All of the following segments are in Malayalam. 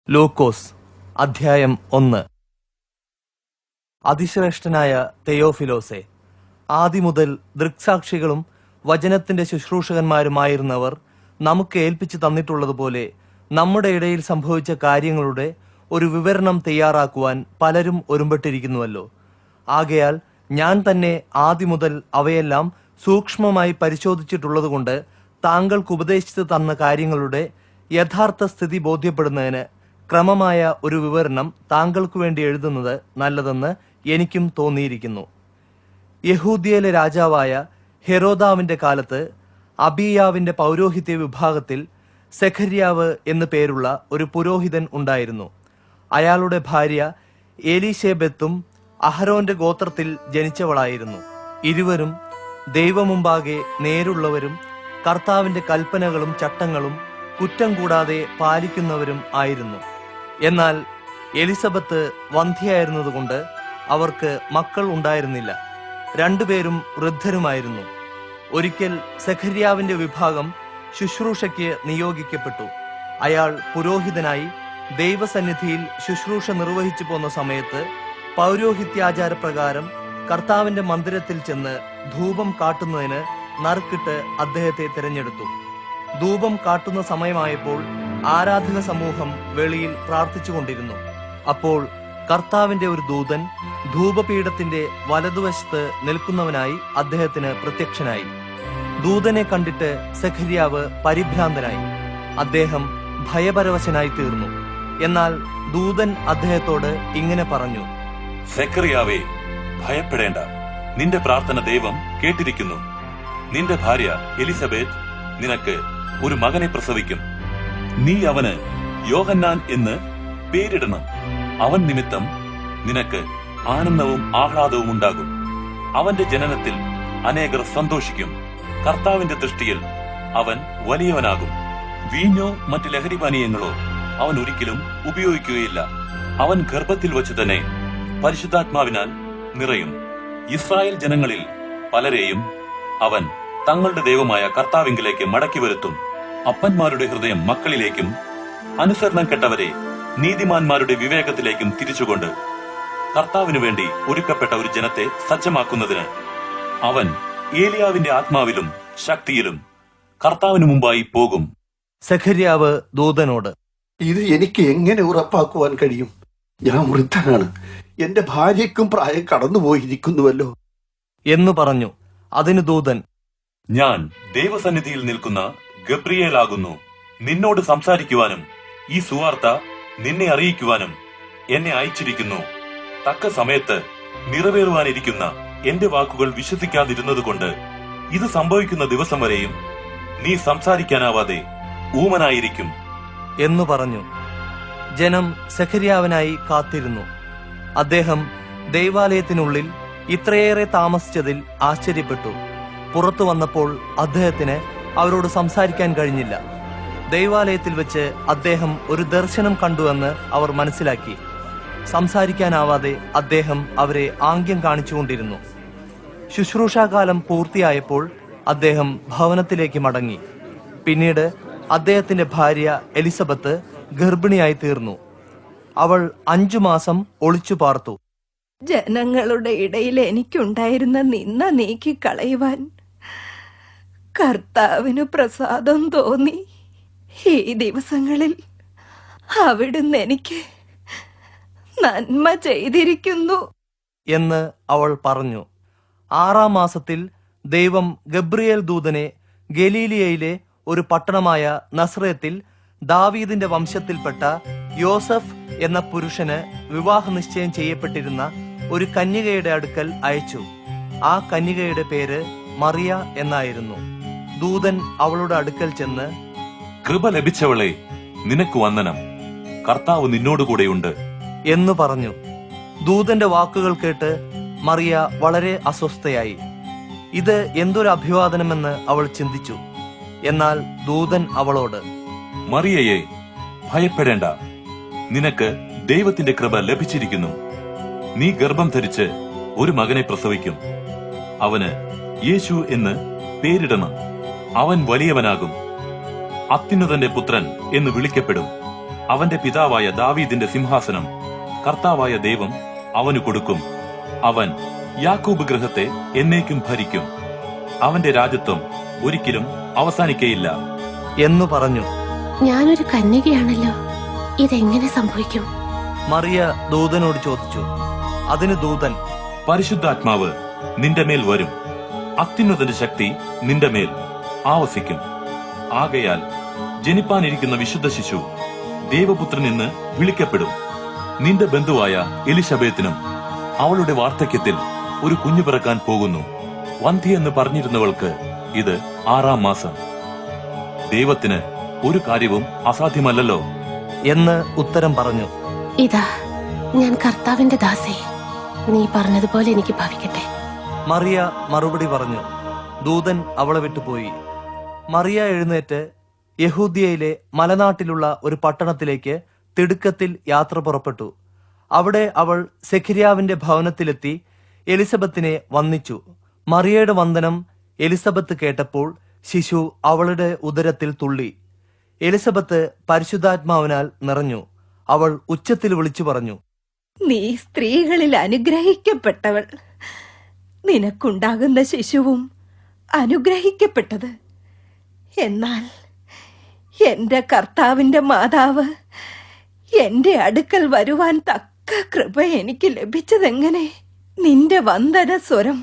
ലൂക്കോസ് അധ്യായം 1. അതിശ്രേഷ്ഠനായ തെയോഫിലോസെ, ആദിമുതൽ ദൃക്സാക്ഷികളും വചനത്തിന്റെ ശുശ്രൂഷകന്മാരുമായിരുന്നവർ നമുക്ക് ഏൽപ്പിച്ചു തന്നിട്ടുള്ളതുപോലെ നമ്മുടെ ഇടയിൽ സംഭവിച്ച കാര്യങ്ങളുടെ ഒരു വിവരണം തയ്യാറാക്കുവാൻ പലരും ഒരുമ്പെട്ടിരിക്കുന്നുവല്ലോ. ആകയാൽ ഞാൻ തന്നെ ആദിമുതൽ അവയെല്ലാം സൂക്ഷ്മമായി പരിശോധിച്ചിട്ടുള്ളതുകൊണ്ട് താങ്കൾക്ക് ഉപദേശിച്ചു തന്ന കാര്യങ്ങളുടെ യഥാർത്ഥ സ്ഥിതി ബോധ്യപ്പെടുന്നതിന് ക്രമമായ ഒരു വിവരണം താങ്കൾക്കു വേണ്ടി എഴുതുന്നത് നല്ലതെന്ന് എനിക്കും തോന്നിയിരിക്കുന്നു. യഹൂദ്യയിലെ രാജാവായ ഹെരോദാവിന്റെ കാലത്ത് അബീയാവിന്റെ പൗരോഹിത്യ വിഭാഗത്തിൽ സെഖര്യാവ് എന്നു പേരുള്ള ഒരു പുരോഹിതൻ ഉണ്ടായിരുന്നു. അയാളുടെ ഭാര്യ എലീശേബെത്തും അഹരോന്റെ ഗോത്രത്തിൽ ജനിച്ചവളായിരുന്നു. ഇരുവരും ദൈവമുമ്പാകെ നേരുള്ളവരും കർത്താവിന്റെ കൽപ്പനകളും ചട്ടങ്ങളും കുറ്റം കൂടാതെ പാലിക്കുന്നവരും ആയിരുന്നു. എന്നാൽ എലിസബത്ത് വന്ധ്യയായിരുന്നതുകൊണ്ട് അവർക്ക് മക്കൾ ഉണ്ടായിരുന്നില്ല. രണ്ടുപേരും വൃദ്ധരുമായിരുന്നു. ഒരിക്കൽ സെഖര്യാവിന്റെ വിഭാഗം ശുശ്രൂഷയ്ക്ക് നിയോഗിക്കപ്പെട്ടു. അയാൾ പുരോഹിതനായി ദൈവസന്നിധിയിൽ ശുശ്രൂഷ നിർവഹിച്ചു പോന്ന സമയത്ത് പൗരോഹിത്യാചാരപ്രകാരം കർത്താവിന്റെ മന്ദിരത്തിൽ ചെന്ന് ധൂപം കാട്ടുന്നതിന് നറുക്കിട്ട് അദ്ദേഹത്തെ തിരഞ്ഞെടുത്തു. ധൂപം കാട്ടുന്ന സമയമായപ്പോൾ ആരാധക സമൂഹം വെളിയിൽ പ്രാർത്ഥിച്ചുകൊണ്ടിരുന്നു. അപ്പോൾ കർത്താവിന്റെ ഒരു ദൂതൻ ധൂപപീഠത്തിന്റെ വലതുവശത്ത് നിൽക്കുന്നവനായി അദ്ദേഹത്തിന് പ്രത്യക്ഷനായി. ദൂതനെ കണ്ടിട്ട് സെഖര്യാവ് പരിഭ്രാന്തനായി. അദ്ദേഹം ഭയപരവശനായി തീർന്നു. എന്നാൽ ദൂതൻ അദ്ദേഹത്തോട് ഇങ്ങനെ പറഞ്ഞു: സെഖര്യാവേ, ഭയപ്പെടേണ്ട. നിന്റെ പ്രാർത്ഥന ദൈവം കേട്ടിരിക്കുന്നു. നിന്റെ ഭാര്യ എലിസബത്ത് നിനക്ക് ഒരു മകനെ പ്രസവിക്കും. നീ അവന് യോഹന്നാൻ എന്ന് പേരിടണം. അവൻ നിമിത്തം നിനക്ക് ആനന്ദവും ആഹ്ലാദവും ഉണ്ടാകും. അവന്റെ ജനനത്തിൽ അനേകർ സന്തോഷിക്കും. കർത്താവിന്റെ ദൃഷ്ടിയിൽ അവൻ വലിയവനാകും. വീഞ്ഞോ മറ്റു ലഹരിപാനീയങ്ങളോ അവൻ ഒരിക്കലും ഉപയോഗിക്കുകയില്ല. അവൻ ഗർഭത്തിൽ വച്ച് തന്നെ പരിശുദ്ധാത്മാവിനാൽ നിറയും. ഇസ്രായേൽ ജനങ്ങളിൽ പലരെയും അവൻ തങ്ങളുടെ ദൈവമായ കർത്താവിങ്കിലേക്ക് മടക്കി വരുത്തും. അപ്പന്മാരുടെ ഹൃദയം മക്കളിലേക്കും അനുസരണം കെട്ടവരെ നീതിമാന്മാരുടെ വിവേകത്തിലേക്കും തിരിച്ചുകൊണ്ട് കർത്താവിനു വേണ്ടി ഒരുക്കപ്പെട്ട ഒരു ജനത്തെ സജ്ജമാക്കുന്നതിന് അവൻ ഏലിയാവിന്റെ ആത്മാവിലും ശക്തിയിലും കർത്താവിന് മുമ്പായി പോകും. സെഖര്യാവ് ദൂതനോട്: ഇത് എനിക്ക് എങ്ങനെ ഉറപ്പാക്കുവാൻ കഴിയും? ഞാൻ വൃദ്ധനാണ്, എന്റെ ഭാര്യയ്ക്കും പ്രായം കടന്നുപോയിരിക്കുന്നുവല്ലോ എന്നു പറഞ്ഞു. അതിന് ദൂതൻ: ഞാൻ ദൈവസന്നിധിയിൽ നിൽക്കുന്ന ഗബ്രിയേലാകുന്നു. നിന്നോട് സംസാരിക്കുവാനും ഈ സുവാർത്ത നിന്നെ അറിയിക്കുവാനും എന്നെ അയച്ചിരിക്കുന്നു. തക്ക സമയത്ത് നിറവേറുവാനിരിക്കുന്ന എന്റെ വാക്കുകൾ വിശ്വസിക്കാതിരുന്നതുകൊണ്ട് ഇത് സംഭവിക്കുന്ന ദിവസം വരെയും നീ സംസാരിക്കാനാവാതെ ഊമനായിരിക്കും എന്നു പറഞ്ഞു. ജനം സെഖര്യാവിനായി കാത്തിരുന്നു. അദ്ദേഹം ദൈവാലയത്തിനുള്ളിൽ ഇത്രയേറെ താമസിച്ചതിൽ ആശ്ചര്യപ്പെട്ടു. പുറത്തു വന്നപ്പോൾ അദ്ദേഹത്തിന് അവരോട് സംസാരിക്കാൻ കഴിഞ്ഞില്ല. ദൈവാലയത്തിൽ വെച്ച് അദ്ദേഹം ഒരു ദർശനം കണ്ടുവെന്ന് അവർ മനസ്സിലാക്കി. സംസാരിക്കാനാവാതെ അദ്ദേഹം അവരെ ആംഗ്യം കാണിച്ചുകൊണ്ടിരുന്നു. ശുശ്രൂഷാകാലം പൂർത്തിയായപ്പോൾ അദ്ദേഹം ഭവനത്തിലേക്ക് മടങ്ങി. പിന്നീട് അദ്ദേഹത്തിന്റെ ഭാര്യ എലിസബത്ത് ഗർഭിണിയായി തീർന്നു. അവൾ 5 മാസം ഒളിച്ചു പാർത്തു. ജനങ്ങളുടെ ഇടയിൽ എനിക്കുണ്ടായിരുന്ന നിന്ന നീക്കിക്കളയുവാൻ കർത്താവിന് പ്രസാദം തോന്നി. ഈ ദിവസങ്ങളിൽ അവിടുന്ന് എനിക്ക് നന്മ ചെയ്തിരിക്കുന്നു എന്ന് അവൾ പറഞ്ഞു. 6-ാം മാസത്തിൽ ദൈവം ഗബ്രിയേൽ ദൂതനെ ഗലീലിയയിലെ ഒരു പട്ടണമായ നസ്രത്തിൽ ദാവീദിന്റെ വംശത്തിൽപ്പെട്ട യോസഫ് എന്ന പുരുഷന് വിവാഹ നിശ്ചയം ചെയ്യപ്പെട്ടിരുന്ന ഒരു കന്യകയുടെ അടുക്കൽ അയച്ചു. ആ കന്യകയുടെ പേര് മറിയ എന്നായിരുന്നു. ദൂതൻ അവളുടെ അടുക്കൽ ചെന്ന്: കൃപ ലഭിച്ചവളെ, നിനക്ക് വന്ദനം. കർത്താവ് നിന്നോടുകൂടെയുണ്ട് എന്നു പറഞ്ഞു. ദൂതന്റെ വാക്കുകൾ കേട്ട് മറിയ വളരെ അസ്വസ്ഥയായി. ഇത് എന്തൊരു അഭിവാദനമെന്ന് അവൾ ചിന്തിച്ചു. എന്നാൽ ദൂതൻ അവളോട്: മറിയയെ, ഭയപ്പെടേണ്ട. നിനക്ക് ദൈവത്തിന്റെ കൃപ ലഭിച്ചിരിക്കുന്നു. നീ ഗർഭം ധരിച്ച് ഒരു മകനെ പ്രസവിക്കും. അവന് യേശു എന്ന് പേരിടണം. അവൻ വലിയവനാകും. അത്യുന്നതന്റെ പുത്രൻ എന്ന് വിളിക്കപ്പെടും. അവന്റെ പിതാവായ ദാവീദിന്റെ സിംഹാസനം കർത്താവായ ദൈവം അവന് കൊടുക്കും. അവൻ യാക്കോബ് ഗൃഹത്തെ എന്നേക്കും ഭരിക്കും. അവന്റെ രാജത്വം ഒരിക്കലും അവസാനിക്കയില്ല എന്നു പറഞ്ഞു. ഞാനൊരു കന്യകയാണല്ലോ, ഇതെങ്ങനെ സംഭവിക്കും? മറിയ ദൂതനോട് ചോദിച്ചു. അതിന് ദൂതൻ, പരിശുദ്ധാത്മാവ് നിന്റെ മേൽ വരും, അത്യുന്നതന്റെ ശക്തി നിന്റെ മേൽ ആവസിക്കും. ആകയാൽ ജനിപ്പാനിരിക്കുന്ന വിശുദ്ധ ശിശു ദേവപുത്രൻ എന്ന് വിളിക്കപ്പെടും. നിന്റെ ബന്ധുവായ എലിശബേത്തിനും അവളുടെ വാർദ്ധക്യത്തിൽ ഒരു കുഞ്ഞു പിറക്കാൻ പോകുന്നു. വന്ധ്യ എന്ന് പറഞ്ഞിരുന്നവൾക്ക് ഇത് 6-ാം മാസം. ദൈവത്തിന് ഒരു കാര്യവും അസാധ്യമല്ലല്ലോ എന്ന് ഉത്തരം പറഞ്ഞു. ഇതാ ഞാൻ കർത്താവിന്റെ ദാസേ, നീ പറഞ്ഞതുപോലെ എനിക്ക് ഭവിക്കട്ടെ. മറിയ മറുപടി പറഞ്ഞു. ദൂതൻ അവളെ വിട്ടുപോയി. മറിയ എഴുന്നേറ്റ് യഹൂദ്യയിലെ മലനാട്ടിലുള്ള ഒരു പട്ടണത്തിലേക്ക് തിടുക്കത്തിൽ യാത്ര പുറപ്പെട്ടു. അവിടെ അവൾ സെഖര്യാവിന്റെ ഭവനത്തിലെത്തി എലിസബത്തിനെ വന്ദിച്ചു. മറിയയുടെ വന്ദനം എലിസബത്ത് കേട്ടപ്പോൾ ശിശു അവളുടെ ഉദരത്തിൽ തുള്ളി. എലിസബത്ത് പരിശുദ്ധാത്മാവിനാൽ നിറഞ്ഞു. അവൾ ഉച്ചത്തിൽ വിളിച്ചു പറഞ്ഞു, നീ സ്ത്രീകളിൽ അനുഗ്രഹിക്കപ്പെട്ടവൾ, നിനക്കുണ്ടാകുന്ന ശിശുവും അനുഗ്രഹിക്കപ്പെട്ടത്. എന്നാൽ എന്റെ കർത്താവിന്റെ മാതാവ് എന്റെ അടുക്കൽ വരുവാൻ തക്ക കൃപ എനിക്ക് ലഭിച്ചതെങ്ങനെ? നിന്റെ വന്ദന സ്വരം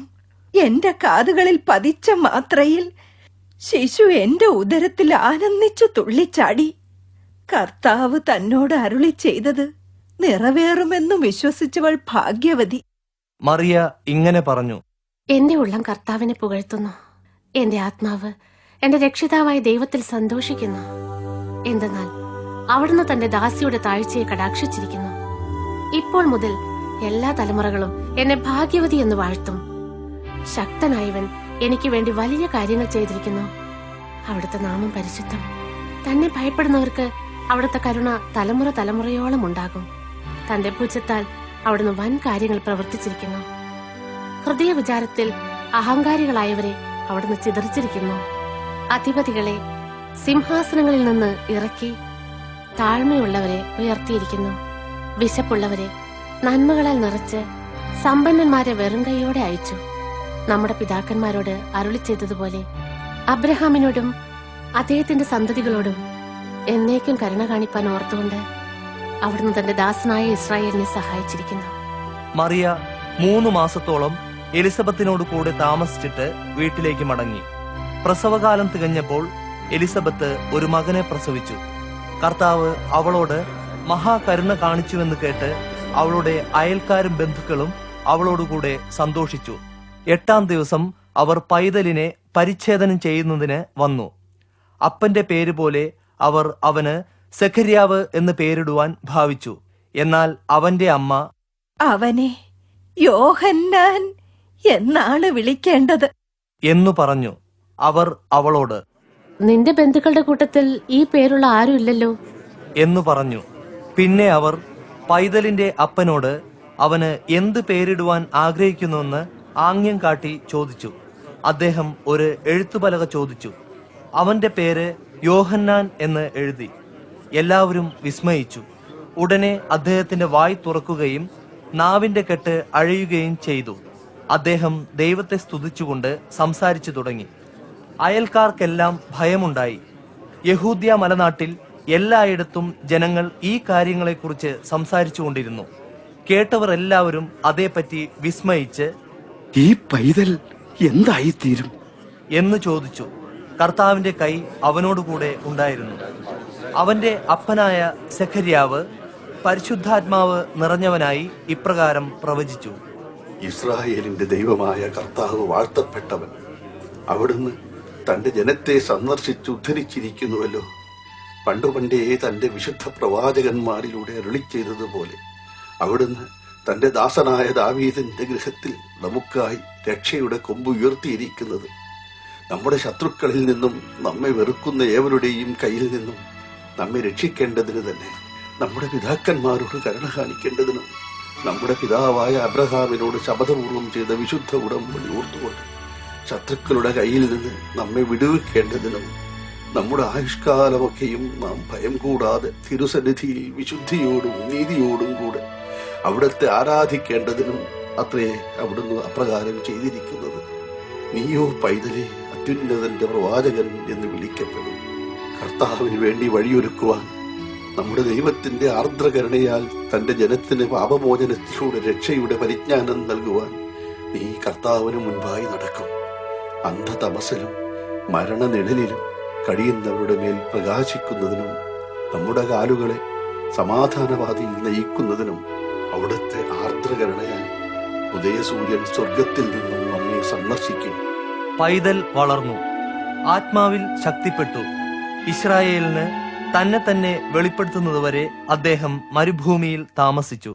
എന്റെ കാതുകളിൽ പതിച്ച മാത്രയിൽ ശിശു എന്റെ ഉദരത്തിൽ ആനന്ദിച്ചു തുള്ളിച്ചാടി. കർത്താവ് തന്നോട് അരുളി ചെയ്തത് നിറവേറുമെന്നു വിശ്വസിച്ചവൾ ഭാഗ്യവതി. മറിയ ഇങ്ങനെ പറഞ്ഞു. എന്റെ ഉള്ളം കർത്താവിനെ പുകഴ്ത്തുന്നു. എന്റെ ആത്മാവ് എന്റെ രക്ഷിതാവായ ദൈവത്തിൽ സന്തോഷിക്കുന്നു. എന്തെന്നാൽ അവിടുന്ന് തന്റെ ദാസിയുടെ താഴ്ചയെ കടാക്ഷിച്ചിരിക്കുന്നു. ഇപ്പോൾ മുതൽ എല്ലാ തലമുറകളും എന്നെ ഭാഗ്യവതി എന്ന് വാഴ്ത്തും. ശക്തനായവൻ എനിക്ക് വേണ്ടി വലിയ കാര്യങ്ങൾ ചെയ്തിരിക്കുന്നു. അവിടുത്തെ നാമം പരിശുദ്ധം. തന്നെ ഭയപ്പെടുന്നവർക്ക് അവിടുത്തെ കരുണ തലമുറ തലമുറയോളം ഉണ്ടാകും. തന്റെ ഭുജത്താൽ അവിടുന്ന് വൻ കാര്യങ്ങൾ പ്രവർത്തിച്ചിരിക്കുന്നു. ഹൃദയ വിചാരത്തിൽ അഹങ്കാരികളായവരെ അവിടുന്ന് ചിതറിച്ചിരിക്കുന്നു. അധിപതികളെ സിംഹാസനങ്ങളിൽ നിന്ന് ഇറക്കി താഴ്മയുള്ളവരെ ഉയർത്തിയിരിക്കുന്നു. വിശപ്പുള്ളവരെ നന്മകളാൽ നിറച്ച് സമ്പന്നന്മാരെ വെറും കൈയോടെ അയച്ചു. നമ്മുടെ പിതാക്കന്മാരോട് അരുളി ചെയ്തതുപോലെ അബ്രഹാമിനോടും അദ്ദേഹത്തിന്റെ സന്തതികളോടും എന്നേക്കും കരുണ കാണിപ്പാൻ ഓർത്തുകൊണ്ട് അവിടുന്ന് തന്റെ ദാസനായ ഇസ്രായേലിനെ സഹായിച്ചിരിക്കുന്നു. മറിയ 3 മാസത്തോളം എലിസബത്തിനോട് കൂടെ താമസിച്ചിട്ട് വീട്ടിലേക്ക് മടങ്ങി. പ്രസവകാലം തികഞ്ഞപ്പോൾ എലിസബത്ത് ഒരു മകനെ പ്രസവിച്ചു. കർത്താവ് അവളോട് മഹാകരുണ കാണിച്ചുവെന്ന് കേട്ട് അവളുടെ അയൽക്കാരും ബന്ധുക്കളും അവളോടുകൂടെ സന്തോഷിച്ചു. 8-ാം ദിവസം അവർ പൈതലിനെ പരിച്ഛേദനം ചെയ്യുന്നതിന് വന്നു. അപ്പന്റെ പേര് പോലെ അവർ അവന് സെഖര്യാവ് എന്ന് പേരിടുവാൻ ഭാവിച്ചു. എന്നാൽ അവന്റെ അമ്മ, അവനെ യോഹന്നാൻ എന്നാണ് വിളിക്കേണ്ടത് എന്നു പറഞ്ഞു. അവർ അവളോട്, നിന്റെ ബന്ധുക്കളുടെ കൂട്ടത്തിൽ ഈ പേരുള്ള ആരും ഇല്ലല്ലോ എന്നു പറഞ്ഞു. പിന്നെ അവർ പൈതലിന്റെ അപ്പനോട് അവന് എന്ത് പേരിടുവാൻ ആഗ്രഹിക്കുന്നുവെന്ന് ആംഗ്യം കാട്ടി ചോദിച്ചു. അദ്ദേഹം ഒരു എഴുത്തുപലക ചോദിച്ചു. അവന്റെ പേര് യോഹന്നാൻ എന്ന് എഴുതി. എല്ലാവരും വിസ്മയിച്ചു. ഉടനെ അദ്ദേഹത്തിന്റെ വായ് തുറക്കുകയും നാവിന്റെ കെട്ട് അഴിയുകയും ചെയ്തു. അദ്ദേഹം ദൈവത്തെ സ്തുതിച്ചുകൊണ്ട് സംസാരിച്ചു തുടങ്ങി. അയൽക്കാർക്കെല്ലാം ഭയമുണ്ടായി. യഹൂദ്യ മലനാട്ടിൽ എല്ലായിടത്തും ജനങ്ങൾ ഈ കാര്യങ്ങളെക്കുറിച്ച് സംസാരിച്ചുകൊണ്ടിരുന്നു. കേട്ടവർ എല്ലാവരും അതേപ്പറ്റി വിസ്മയിച്ച്, ഈ പൈതൽ എന്തായിത്തീരും എന്ന് ചോദിച്ചു. കർത്താവിന്റെ കൈ അവനോടുകൂടെ ഉണ്ടായിരുന്നു. അവന്റെ അപ്പനായ സെഖര്യാവ് പരിശുദ്ധാത്മാവ് നിറഞ്ഞവനായി ഇപ്രകാരം പ്രവചിച്ചു. ഇസ്രായേലിന്റെ ദൈവമായ കർത്താവ് വാഴ്ത്തപ്പെട്ടവൻ. അവിടുന്ന് തന്റെ ജനത്തെ സന്ദർശിച്ച് ഉദ്ധരിച്ചിരിക്കുന്നുവല്ലോ. പണ്ടുപണ്ടേ തന്റെ വിശുദ്ധ പ്രവാചകന്മാരിലൂടെ അരുളി ചെയ്തതുപോലെ അവിടുന്ന് തന്റെ ദാസനായ ദാവീദിന്റെ ഗൃഹത്തിൽ നമുക്കായി രക്ഷയുടെ കൊമ്പ് ഉയർത്തിയിരിക്കുന്നത്. നമ്മുടെ ശത്രുക്കളിൽ നിന്നും നമ്മെ വെറുക്കുന്ന ഏവരുടെയും കയ്യിൽ നിന്നും നമ്മെ രക്ഷിക്കേണ്ടതിന് തന്നെ, നമ്മുടെ പിതാക്കന്മാരോട് കരുണ കാണിക്കേണ്ടതിനും നമ്മുടെ പിതാവായ അബ്രഹാമിനോട് ശപഥപൂർവം ചെയ്ത വിശുദ്ധ ഉടമ്പടി ഓർത്തുകൊണ്ട് ശത്രുക്കളുടെ കയ്യിൽ നിന്ന് നമ്മെ വിടുവിക്കേണ്ടതിനും നമ്മുടെ ആയുഷ്കാലമൊക്കെയും നാം ഭയം കൂടാതെ തിരുസന്നിധിയിൽ വിശുദ്ധിയോടും നീതിയോടും കൂടെ അവിടുത്തെ ആരാധിക്കേണ്ടതിനും അത്രേ അവിടുന്ന് അപ്രകാരം ചെയ്തിരിക്കുന്നത്. നീയോ പൈതലെ അത്യുന്നതന്റെ പ്രവാചകൻ എന്ന് വിളിക്കപ്പെടും. കർത്താവിന് വേണ്ടി വഴിയൊരുക്കുവാൻ, നമ്മുടെ ദൈവത്തിന്റെ ആർദ്രകരുണയാൽ തന്റെ ജനത്തിന് പാപമോചനത്തിലൂടെ രക്ഷയുടെ പരിജ്ഞാനം നൽകുവാൻ നീ കർത്താവിന് മുൻപായി നടക്കും. അന്ധതമസിലും മരണനിഴലിലും കഴിയുന്നവരുടെ മേൽ പ്രകാശിക്കുന്നതിനും നമ്മുടെ കാലുകളെ സമാധാനവാദിയിൽ നയിക്കുന്നതിനും അവിടുത്തെ ആർദ്രകരുണയാൽ ഉദയസൂര്യൻ സ്വർഗത്തിൽ നിന്നും നമ്മെ സന്ദർശിക്കും. പൈതൽ വളർന്നു, ആത്മാവിൽ ശക്തിപ്പെട്ടു. ഇസ്രായേലിന് തന്നെ വെളിപ്പെടുത്തുന്നതുവരെ അദ്ദേഹം മരുഭൂമിയിൽ താമസിച്ചു.